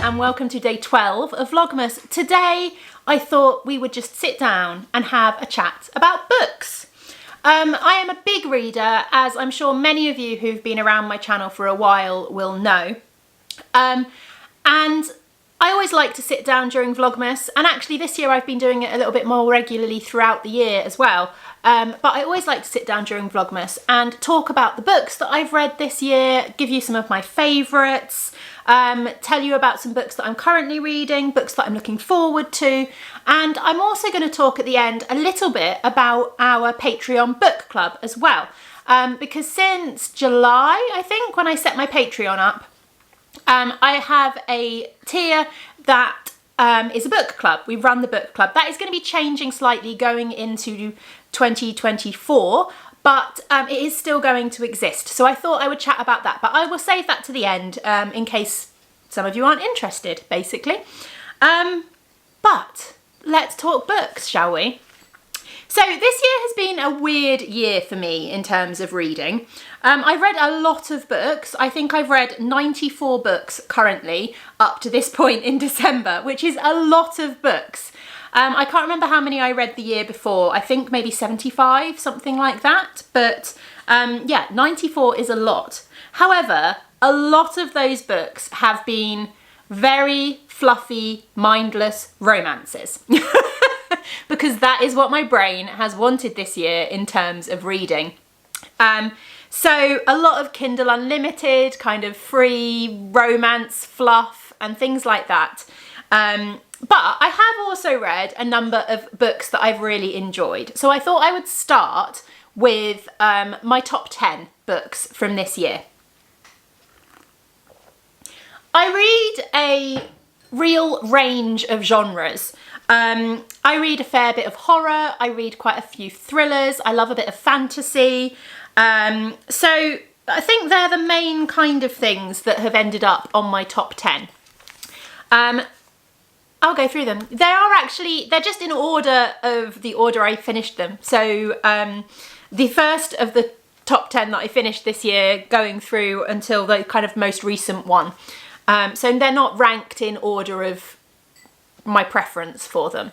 and welcome to day 12 of Vlogmas. Today I thought we would just sit down and have a chat about books. I am a big reader, as I'm sure many of you who've been around my channel for a while will know. And I always like to sit down during Vlogmas, and actually this year I've been doing it a little bit more regularly throughout the year as well. But I always like to sit down during Vlogmas and talk about the books that I've read this year, give you some of my favourites, tell you about some books that I'm currently reading, books that I'm looking forward to, and I'm also going to talk at the end a little bit about our Patreon book club as well. Because since July, I think, when I set my Patreon up, I have a tier that is a book club. We run the book club. That is going to be changing slightly going into 2024, but it is still going to exist. So I thought I would chat about that, but I will save that to the end in case some of you aren't interested, basically. But let's talk books, shall we? So this year has been a weird year for me in terms of reading. I've read a lot of books. I think I've read 94 books currently up to this point in December, which is a lot of books. I can't remember how many I read the year before. I think maybe 75, something like that. But yeah, 94 is a lot. However, a lot of those books have been very fluffy, mindless romances. Because that is what my brain has wanted this year in terms of reading. So a lot of Kindle Unlimited, kind of free romance fluff and things like that. But I have also read a number of books that I've really enjoyed. So I thought I would start with my top 10 books from this year. I read a real range of genres. I read a fair bit of horror, I read quite a few thrillers, I love a bit of fantasy. So I think they're the main kind of things that have ended up on my top 10. I'll go through them. They're just in order of the order I finished them. So the first of the top 10 that I finished this year going through until the kind of most recent one. So they're not ranked in order of my preference for them.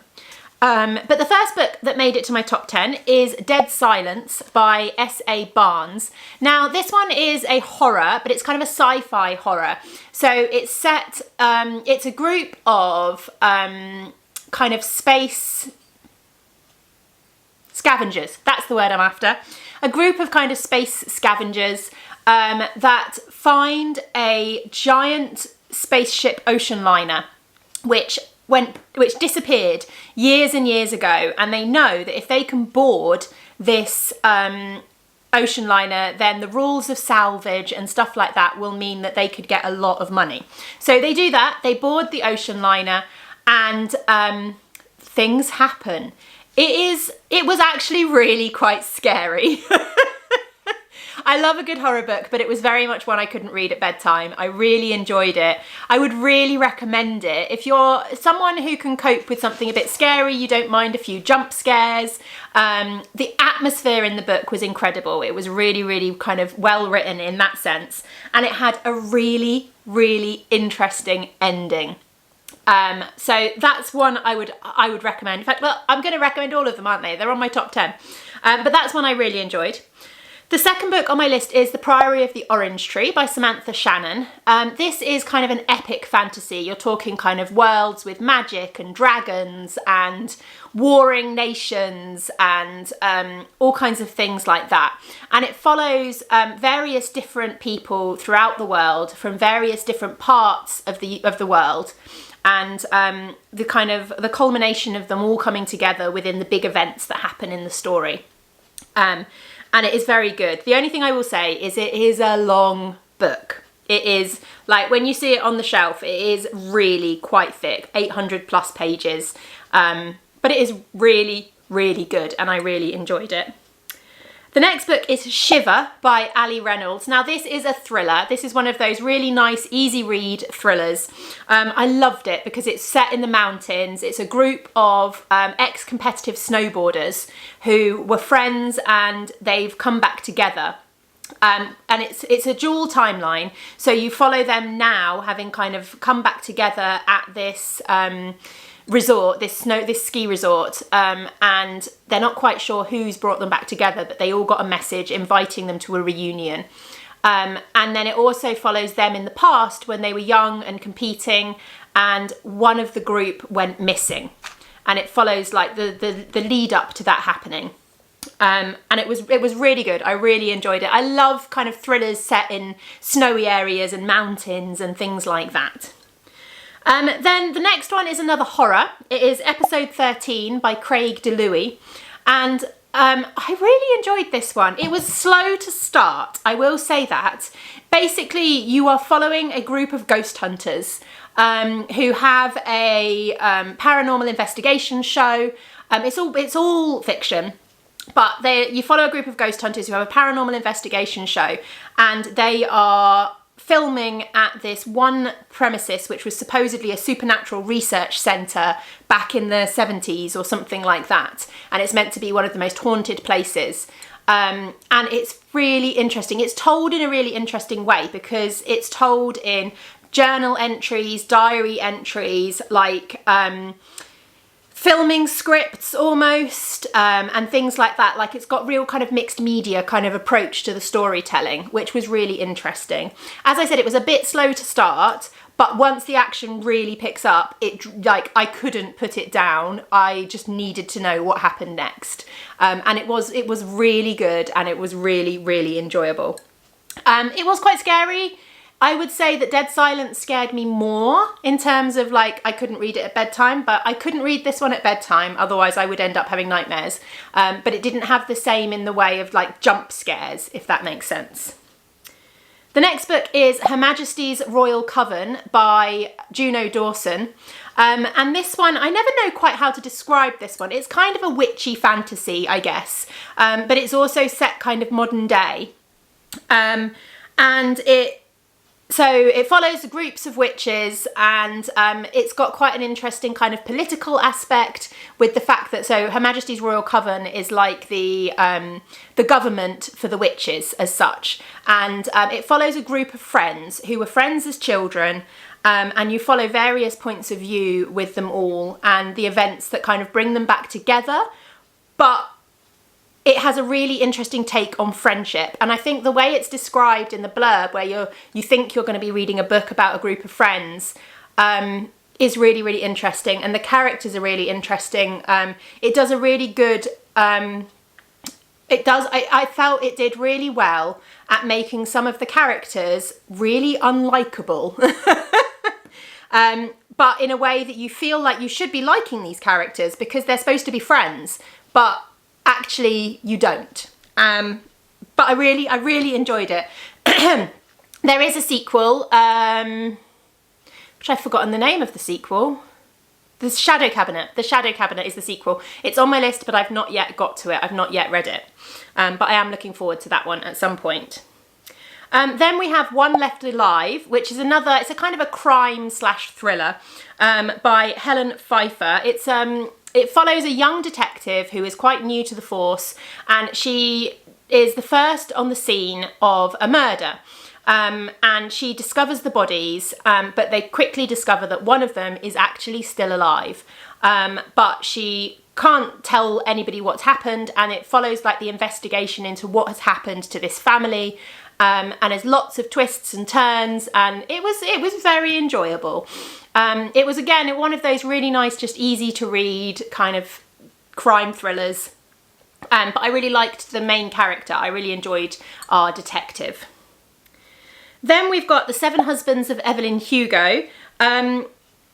But the first book that made it to my top 10 is Dead Silence by S.A. Barnes. Now this one is a horror, but it's kind of a sci-fi horror. So it's set, it's a group of kind of space scavengers. That's the word I'm after. A group of kind of space scavengers that find a giant spaceship ocean liner, which disappeared years and years ago, and they know that if they can board this ocean liner, then the rules of salvage and stuff like that will mean that they could get a lot of money. So they do that, they board the ocean liner, and things happen. It was actually really quite scary. I love a good horror book, but it was very much one I couldn't read at bedtime. I really enjoyed it. I would really recommend it. If you're someone who can cope with something a bit scary, you don't mind a few jump scares. The atmosphere in the book was incredible. It was really, really kind of well written in that sense. And it had a really, really interesting ending. So that's one I would recommend. In fact, well, I'm going to recommend all of them, aren't they? They're on my top 10. But that's one I really enjoyed. The second book on my list is The Priory of the Orange Tree by Samantha Shannon. This is kind of an epic fantasy. You're talking kind of worlds with magic and dragons and warring nations and all kinds of things like that. And it follows various different people throughout the world from various different parts of the world. And the culmination of them all coming together within the big events that happen in the story. And it is very good. The only thing I will say is it is a long book. It is, like, when you see it on the shelf, it is really quite thick, 800 plus pages. But it is really, really good, and I really enjoyed it. The next book is Shiver by Allie Reynolds. Now this is a thriller. This is one of those really nice, easy read thrillers. I loved it because it's set in the mountains. It's a group of ex-competitive snowboarders who were friends and they've come back together. And it's a dual timeline. So you follow them now, having kind of come back together at this resort, this ski resort, and they're not quite sure who's brought them back together, but they all got a message inviting them to a reunion. And then it also follows them in the past when they were young and competing, and one of the group went missing, and it follows like the lead up to that happening. And it was really good. I really enjoyed it. I love kind of thrillers set in snowy areas and mountains and things like that. Then the next one is another horror. It is episode 13 by Craig DiLouie, and I really enjoyed this one. It was slow to start, I will say that. Basically, you are following a group of ghost hunters who have a paranormal investigation show. It's all fiction, but you follow a group of ghost hunters who have a paranormal investigation show, and they are filming at this one premises which was supposedly a supernatural research centre back in the 70s or something like that, and it's meant to be one of the most haunted places. And it's really interesting. It's told in a really interesting way because it's told in journal entries, diary entries, like filming scripts almost, and things like that. Like, it's got real kind of mixed media kind of approach to the storytelling, which was really interesting. As I said, it was a bit slow to start, but once the action really picks up, I couldn't put it down. I just needed to know what happened next. And it was really good, and it was really, really enjoyable. It was quite scary. I would say that Dead Silence scared me more in terms of, like, I couldn't read it at bedtime, but I couldn't read this one at bedtime, otherwise I would end up having nightmares. But it didn't have the same in the way of, like, jump scares, if that makes sense. The next book is Her Majesty's Royal Coven by Juno Dawson. And this one, I never know quite how to describe this one. It's kind of a witchy fantasy, I guess, but it's also set kind of modern day. And it follows groups of witches, and it's got quite an interesting kind of political aspect with the fact that, so Her Majesty's Royal Coven is like the government for the witches as such, and it follows a group of friends who were friends as children, and you follow various points of view with them all and the events that kind of bring them back together, but it has a really interesting take on friendship. And I think the way it's described in the blurb, where you think you're going to be reading a book about a group of friends, is really, really interesting. And the characters are really interesting. It does a really good, I felt it did really well at making some of the characters really unlikable. But in a way that you feel like you should be liking these characters because they're supposed to be friends, but actually you don't. But I really enjoyed it. There is a sequel, which I've forgotten the name of the sequel. The Shadow Cabinet. The Shadow Cabinet is the sequel. It's on my list, but I've not yet got to it. I've not yet read it. But I am looking forward to that one at some point. Then we have One Left Alive, which is it's a kind of a crime/thriller by Helen Phifer. It follows a young detective who is quite new to the force, and she is the first on the scene of a murder. And she discovers the bodies, but they quickly discover that one of them is actually still alive. But she can't tell anybody what's happened, and it follows like the investigation into what has happened to this family. And there's lots of twists and turns, and it was very enjoyable. It was, again, one of those really nice, just easy to read kind of crime thrillers. But I really liked the main character. I really enjoyed our detective. Then we've got The Seven Husbands of Evelyn Hugo.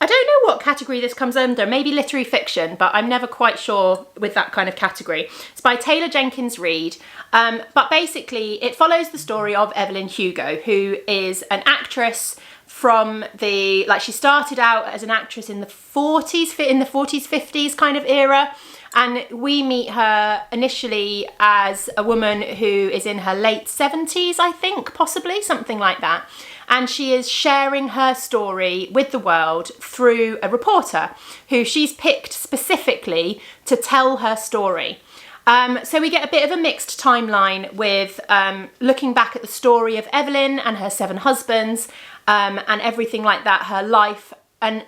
I don't know what category this comes under, maybe literary fiction, but I'm never quite sure with that kind of category. It's by Taylor Jenkins Reid, but basically it follows the story of Evelyn Hugo, who is an actress from she started out as an actress in the 40s, 50s kind of era, and we meet her initially as a woman who is in her late 70s, I think, possibly, something like that. And she is sharing her story with the world through a reporter who she's picked specifically to tell her story. So we get a bit of a mixed timeline with looking back at the story of Evelyn and her 7 husbands and everything like that, her life, and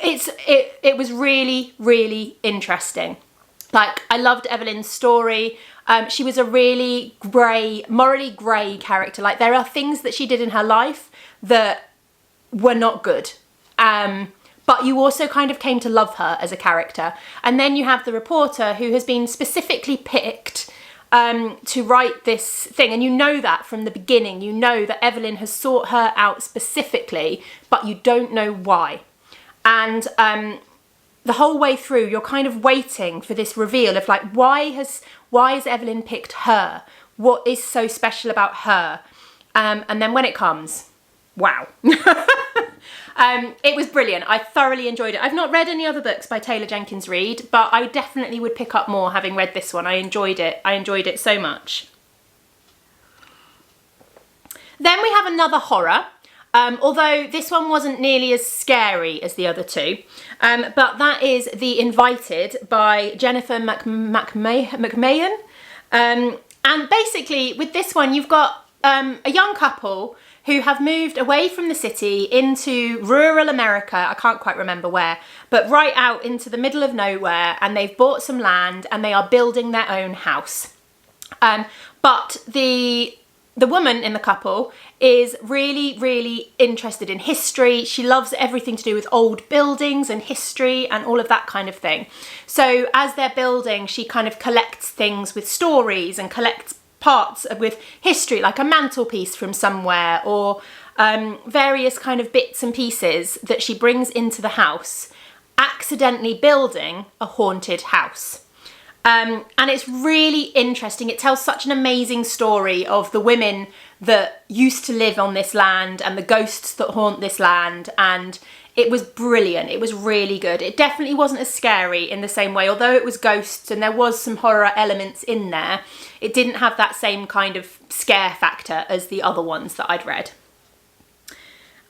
it was really, really interesting. Like, I loved Evelyn's story. She was a really morally grey character. Like, there are things that she did in her life that were not good. But you also kind of came to love her as a character. And then you have the reporter who has been specifically picked to write this thing. And you know that from the beginning. You know that Evelyn has sought her out specifically, but you don't know why. And the whole way through, you're kind of waiting for this reveal of like, why has Evelyn picked her? What is so special about her? And then when it comes, wow. It was brilliant. I thoroughly enjoyed it. I've not read any other books by Taylor Jenkins Reid, but I definitely would pick up more having read this one. I enjoyed it. I enjoyed it so much. Then we have another horror. Although this one wasn't nearly as scary as the other two, but that is The Invited by Jennifer McMahon. And basically with this one, you've got a young couple who have moved away from the city into rural America. I can't quite remember where, but right out into the middle of nowhere, and they've bought some land and they are building their own house. But the woman in the couple is really, really interested in history. She loves everything to do with old buildings and history and all of that kind of thing. So as they're building, she kind of collects things with stories and collects parts with history, like a mantelpiece from somewhere, or various kind of bits and pieces that she brings into the house, accidentally building a haunted house. And it's really interesting. It tells such an amazing story of the women that used to live on this land and the ghosts that haunt this land. And it was brilliant. It was really good. It definitely wasn't as scary in the same way, although it was ghosts and there was some horror elements in there. It didn't have that same kind of scare factor as the other ones that I'd read.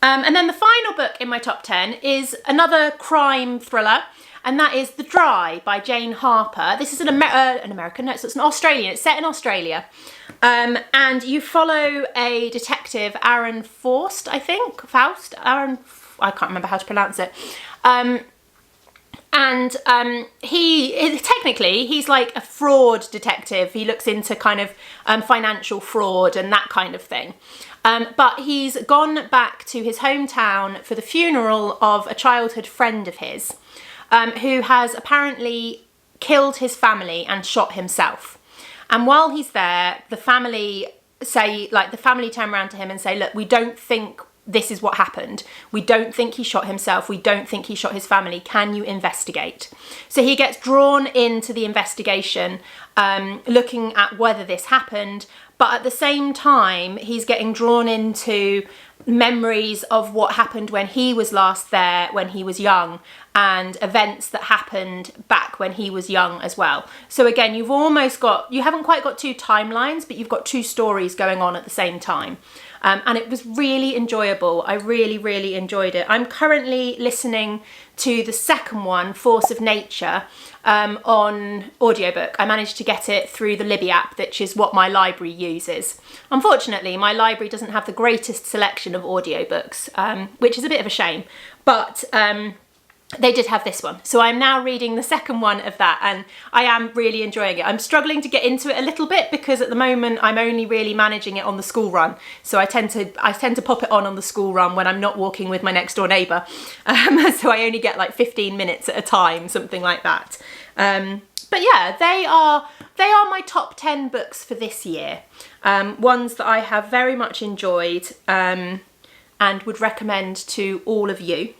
And then the final book in my top 10 is another crime thriller, and that is The Dry by Jane Harper. This is an American, no, so it's an Australian. It's set in Australia. And you follow a detective, Aaron Faust, I think. I can't remember how to pronounce it. He's like a fraud detective. He looks into kind of financial fraud and that kind of thing. But he's gone back to his hometown for the funeral of a childhood friend of his, who has apparently killed his family and shot himself. And while he's there, the family turn around to him and say, look, we don't think this is what happened. We don't think he shot himself. We don't think he shot his family. Can you investigate? So he gets drawn into the investigation, looking at whether this happened. But at the same time, he's getting drawn into memories of what happened when he was last there, when he was young, and events that happened back when he was young as well. So again, you haven't quite got 2 timelines, but you've got 2 stories going on at the same time. And it was really enjoyable. I really, really enjoyed it. I'm currently listening to the second one, Force of Nature, on audiobook. I managed to get it through the Libby app, which is what my library uses. Unfortunately, my library doesn't have the greatest selection of audiobooks, which is a bit of a shame. But they did have this one. So I'm now reading the second one of that, and I am really enjoying it. I'm struggling to get into it a little bit because at the moment I'm only really managing it on the school run. So I tend to pop it on the school run when I'm not walking with my next door neighbour. So I only get like 15 minutes at a time, something like that. But yeah, they are my top 10 books for this year. Ones that I have very much enjoyed and would recommend to all of you.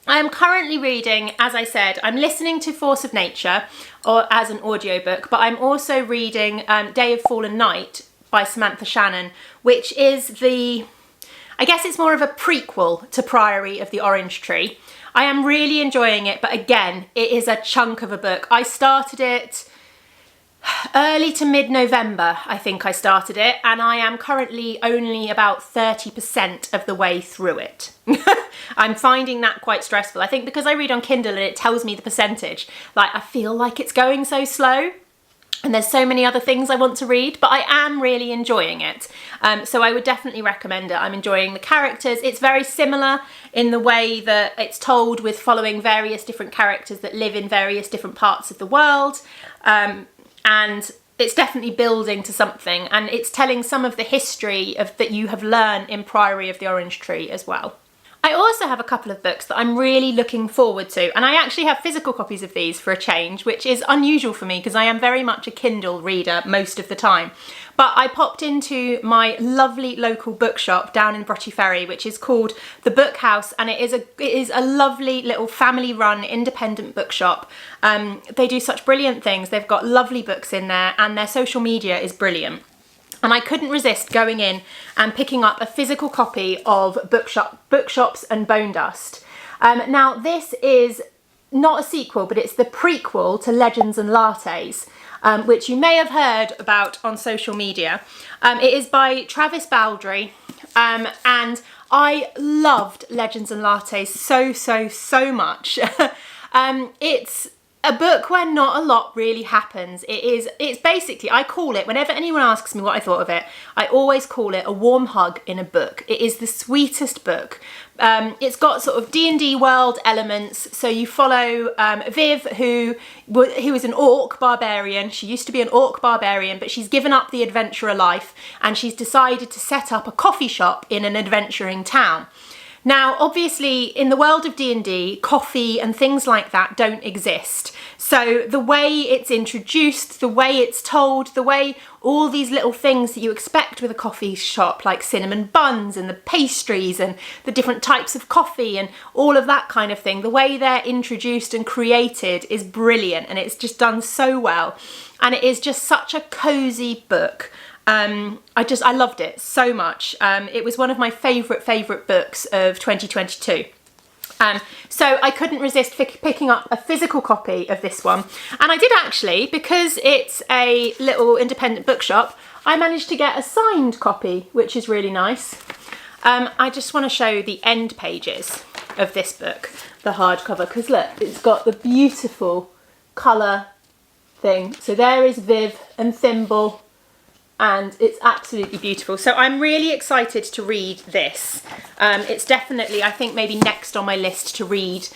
I am currently reading, as I said, I'm listening to Force of Nature as an audiobook, but I'm also reading Day of Fallen Night by Samantha Shannon, which is I guess it's more of a prequel to Priory of the Orange Tree. I am really enjoying it, but again, it is a chunk of a book. I started it early to mid-November, I think I started it, and I am currently only about 30% of the way through it. I'm finding that quite stressful. I think because I read on Kindle and it tells me the percentage, like I feel like it's going so slow. And there's so many other things I want to read, but I am really enjoying it. So I would definitely recommend it. I'm enjoying the characters. It's very similar in the way that it's told, with following various different characters that live in various different parts of the world. And it's definitely building to something, and it's telling some of the history that you have learned in Priory of the Orange Tree as well. I also have a couple of books that I'm really looking forward to, and I actually have physical copies of these for a change, which is unusual for me because I am very much a Kindle reader most of the time. But I popped into my lovely local bookshop down in Brotty Ferry, which is called The Book House, and it is a lovely little family-run independent bookshop. They do such brilliant things. They've got lovely books in there, and their social media is brilliant. And I couldn't resist going in and picking up a physical copy of Bookshops and Bonedust. Now, this is not a sequel, but it's the prequel to Legends and Lattes, which you may have heard about on social media. It is by Travis Baldree, and I loved Legends and Lattes so much. It's a book where not a lot really happens. It's basically, I call it, whenever anyone asks me what I thought of it, I always call it a warm hug in a book. It is the sweetest book. It's got sort of D&D world elements. So you follow Viv, who is an orc barbarian. She used to be an orc barbarian, but she's given up the adventurer life and she's decided to set up a coffee shop in an adventuring town. Now, obviously, in the world of D&D, coffee and things like that don't exist. So the way it's introduced, the way it's told, the way all these little things that you expect with a coffee shop, like cinnamon buns and the pastries and the different types of coffee and all of that kind of thing, the way they're introduced and created is brilliant, and it's just done so well. And it is just such a cozy book. I loved it so much. It was one of my favourite books of 2022. So I couldn't resist picking up a physical copy of this one. And I did actually, because it's a little independent bookshop, I managed to get a signed copy, which is really nice. I just want to show the end pages of this book, the hardcover, because look, it's got the beautiful colour thing. So there is Viv and Thimble, and it's absolutely beautiful. So I'm really excited to read this. It's definitely, I think, maybe next on my list to read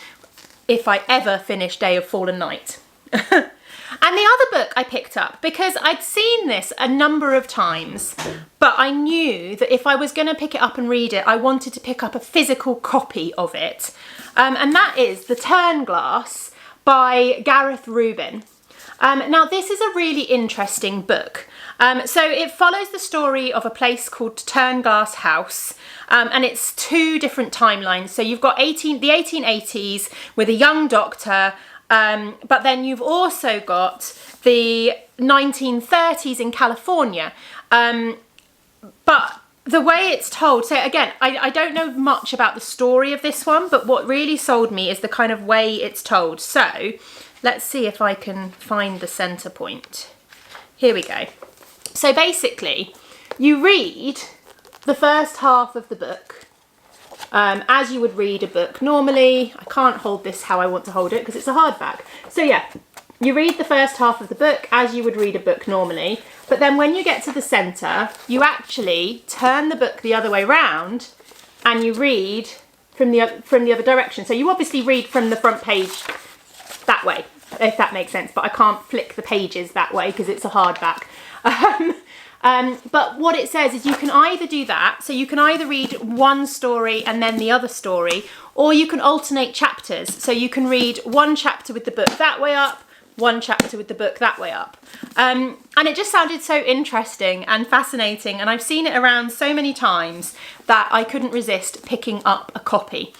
if I ever finish Day of Fallen Night. And the other book I picked up, because I'd seen this a number of times, but I knew that if I was going to pick it up and read it, I wanted to pick up a physical copy of it. And that is The Turnglass by Gareth Rubin. Now, this is a really interesting book. So it follows the story of a place called Turnglass House, and it's two different timelines. So you've got the 1880s with a young doctor, but then you've also got the 1930s in California. But the way it's told, so again, I don't know much about the story of this one, but what really sold me is the kind of way it's told. So let's see if I can find the centre point. Here we go. So basically, you read the first half of the book as you would read a book normally. I can't hold this how I want to hold it because it's a hardback. So yeah, you read the first half of the book as you would read a book normally, but then when you get to the centre, you actually turn the book the other way round and you read from the other direction. So you obviously read from the front page that way, if that makes sense, but I can't flick the pages that way because it's a hardback. But what it says is you can either do that, so you can either read one story and then the other story, or you can alternate chapters. So you can read one chapter with the book that way up, one chapter with the book that way up. And it just sounded so interesting and fascinating, and I've seen it around so many times that I couldn't resist picking up a copy.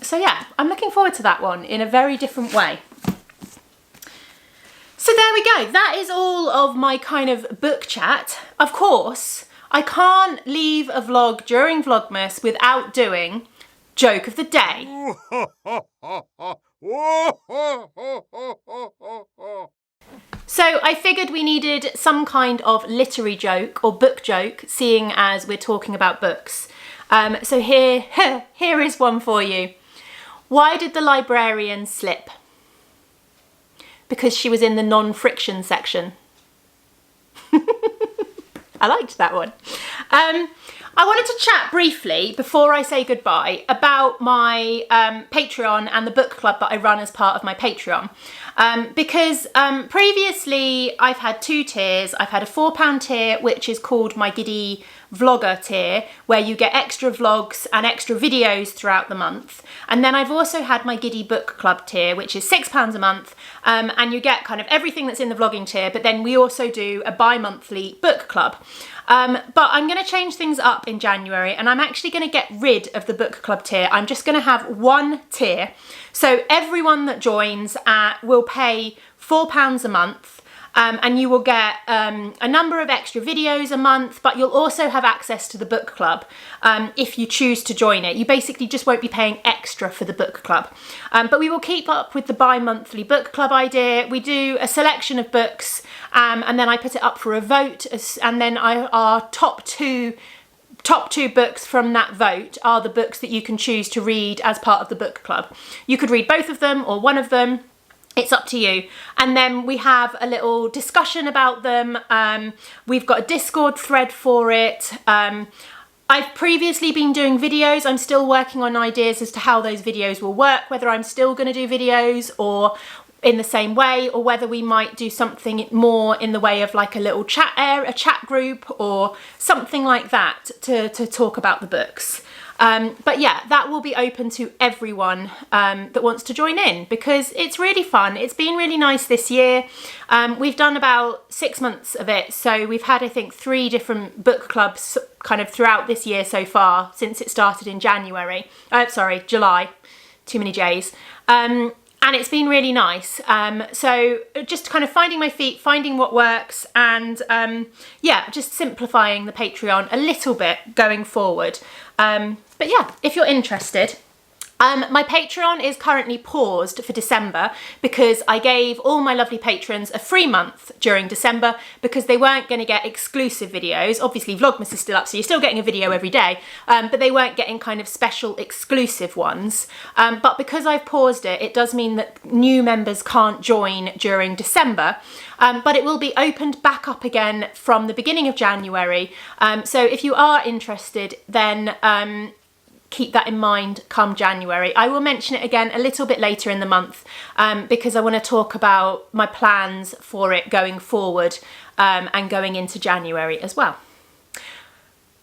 So yeah, I'm looking forward to that one in a very different way. So there we go, that is all of my kind of book chat. Of course, I can't leave a vlog during Vlogmas without doing Joke of the Day. So I figured we needed some kind of literary joke or book joke, seeing as we're talking about books. So here is one for you. Why did the librarian slip? Because she was in the non-friction section. I liked that one. I wanted to chat briefly before I say goodbye about my Patreon and the book club that I run as part of my Patreon. Because previously I've had two tiers. I've had a £4 tier, which is called my Giddy vlogger tier, where you get extra vlogs and extra videos throughout the month. And then I've also had my Giddy book club tier, which is £6 a month, and you get kind of everything that's in the vlogging tier, but then we also do a bi-monthly book club. But I'm going to change things up in January, and I'm actually going to get rid of the book club tier. I'm just going to have one tier. So everyone that joins will pay £4 a month. And you will get a number of extra videos a month, but you'll also have access to the book club if you choose to join it. You basically just won't be paying extra for the book club. But we will keep up with the bi-monthly book club idea. We do a selection of books and then I put it up for a vote, and then our top two books from that vote are the books that you can choose to read as part of the book club. You could read both of them or one of them. It's up to you. And then we have a little discussion about them. We've got a Discord thread for it. I've previously been doing videos. I'm still working on ideas as to how those videos will work, whether I'm still going to do videos or in the same way, or whether we might do something more in the way of like a little a chat group or something like that to talk about the books. But yeah, that will be open to everyone that wants to join in, because it's really fun. It's been really nice this year. We've done about 6 months of it. So we've had, I think, 3 different book clubs kind of throughout this year so far, since it started in July. Too many J's. And it's been really nice. So just kind of finding my feet, finding what works, and yeah, just simplifying the Patreon a little bit going forward. But yeah, if you're interested, my Patreon is currently paused for December because I gave all my lovely patrons a free month during December because they weren't going to get exclusive videos. Obviously Vlogmas is still up, so you're still getting a video every day, but they weren't getting kind of special exclusive ones. But because I've paused it, it does mean that new members can't join during December, but it will be opened back up again from the beginning of January. So if you are interested, then keep that in mind come January. I will mention it again a little bit later in the month because I want to talk about my plans for it going forward and going into January as well.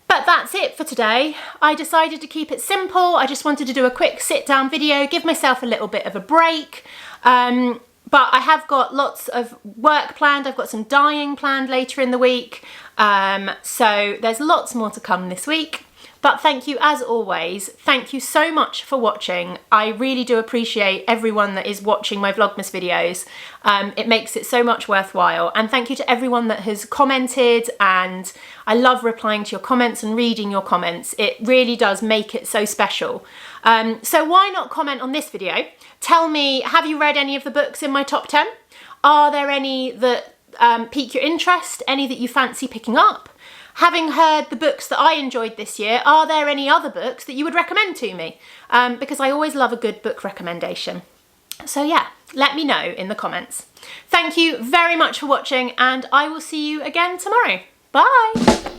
But that's it for today. I decided to keep it simple. I just wanted to do a quick sit down video, give myself a little bit of a break. But I have got lots of work planned. I've got some dyeing planned later in the week. So there's lots more to come this week. But thank you as always. Thank you so much for watching. I really do appreciate everyone that is watching my Vlogmas videos. It makes it so much worthwhile. And thank you to everyone that has commented, and I love replying to your comments and reading your comments. It really does make it so special. So why not comment on this video? Tell me, have you read any of the books in my top 10? Are there any that pique your interest? Any that you fancy picking up? Having heard the books that I enjoyed this year, are there any other books that you would recommend to me? Because I always love a good book recommendation. So yeah, let me know in the comments. Thank you very much for watching, and I will see you again tomorrow. Bye!